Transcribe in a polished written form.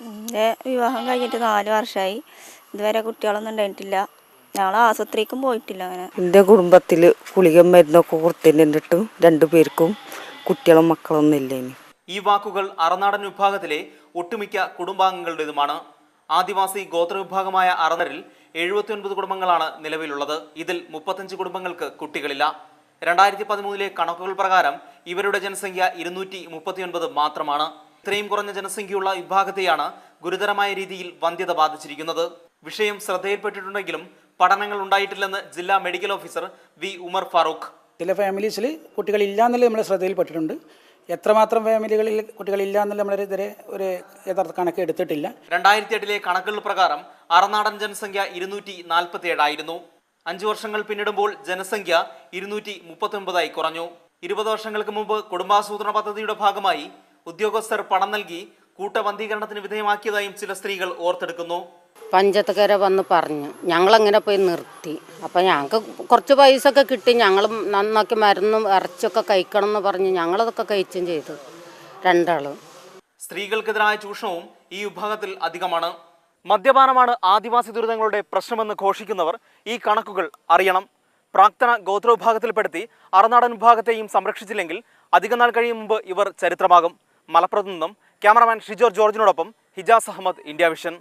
എൻ്റെ വിവാഹം കഴിഞ്ഞിട്ട് 4 വർഷമായി. ഇതുവരെ കുട്ടികളൊന്നും ഉണ്ടായിട്ടില്ല. ഞങ്ങൾ ആശുപത്രിക്കും പോയിട്ടില്ല. അങ്ങനെ എൻ്റെ കുടുംബത്തിൽ ഗുളിക മരുന്നൊക്കെ കൊടുത്തിട്ടും 2 പേർക്കും കുട്ടികളും മക്കളൊന്നും ഇല്ലേനി. ഈ വാക്കുകൾ അറനാടൻ വിഭാഗത്തിലെ ഒട്ടുമിക്ക കുടുംബാംഗങ്ങളുടേതുമാണ്. ആദിവാസി ഗോത്രവിഭാഗമായ അറനരിൽ 79 കുടുംബങ്ങളാണ് നിലവിലുള്ളത്. ഇതിൽ 35 കുടുംബങ്ങൾക്ക് കുട്ടികളില്ല. 2013 കണക്കുകൾ പ്രകാരം ഇവരുടെ ജനസംഖ്യ 239 മാത്രമാണ്. ഇത്രയും കുറഞ്ഞ ജനസംഖ്യയുള്ള വിഭാഗത്തെയാണ് ഗുരുതരമായ രീതിയിൽ വന്ധ്യത ബാധിച്ചിരിക്കുന്നത്. വിഷയം ശ്രദ്ധയിൽപ്പെട്ടിട്ടുണ്ടെങ്കിലും പഠനങ്ങൾ ഉണ്ടായിട്ടില്ലെന്ന് ജില്ലാ medical officer V Umar Farooq. ചില ഫാമിലീസിൽ കുട്ടികളില്ല എന്നുള്ളത് നമ്മുടെ ശ്രദ്ധയിൽപ്പെട്ടിട്ടുണ്ട്. എത്രമാത്രം ഫാമിലികളിൽ കുട്ടികളില്ല എന്നുള്ള നമ്മളിതുവരെ ഒരു യഥാർത്ഥ കണക്ക് എടുത്തിട്ടില്ല. 2008 കണക്കുകൾ പ്രകാരം അറനാടൻ ജനസംഖ്യ 247 ആയിരുന്നു. 5 വർഷങ്ങൾ പിന്നിടുമ്പോൾ ജനസംഖ്യ 239 കുറഞ്ഞു. 20 വർഷങ്ങൾക്ക് മുമ്പ് കുടുംബാസൂത്രണ പദ്ധതിയുടെ ഭാഗമായി ഉദ്യോഗസ്ഥർ പണം നൽകി കൂട്ടബന്ധീകരണത്തിന് വിധേയമാക്കിയതായും ചില സ്ത്രീകൾ ഓർത്തെടുക്കുന്നു. പഞ്ചായത്തുകാരെ വന്ന് പറഞ്ഞു, ഞങ്ങളങ്ങനെ പോയി നിർത്തി. അപ്പം ഞങ്ങൾക്ക് കുറച്ച് പൈസ ഒക്കെ കിട്ടി. ഞങ്ങൾ നന്നാക്കി മരുന്നും ഇറച്ചൊക്കെ കഴിക്കണം എന്ന് പറഞ്ഞ് ഞങ്ങളതൊക്കെ കഴിച്ചും ചെയ്തു. 2 ആളും. സ്ത്രീകൾക്കെതിരായ ചൂഷണവും ഈ വിഭാഗത്തിൽ അധികമാണ്. മദ്യപാനമാണ് ആദിവാസി ദുരിതങ്ങളുടെ പ്രശ്നമെന്ന് ഘോഷിക്കുന്നവർ ഈ കണക്കുകൾ അറിയണം. പ്രാക്തന ഗോത്രവിഭാഗത്തിൽപ്പെടുത്തി അറനാടൻ വിഭാഗത്തെയും സംരക്ഷിച്ചില്ലെങ്കിൽ അധികനാൾ കഴിയും മുമ്പ് ഇവർ ചരിത്രമാകും. മലപ്പുറത്ത് നിന്നും ക്യാമറമാൻ ഷിജോർ ജോർജിനോടൊപ്പം ഹിജാസ് അഹമ്മദ്, ഇന്ത്യ വിഷൻ.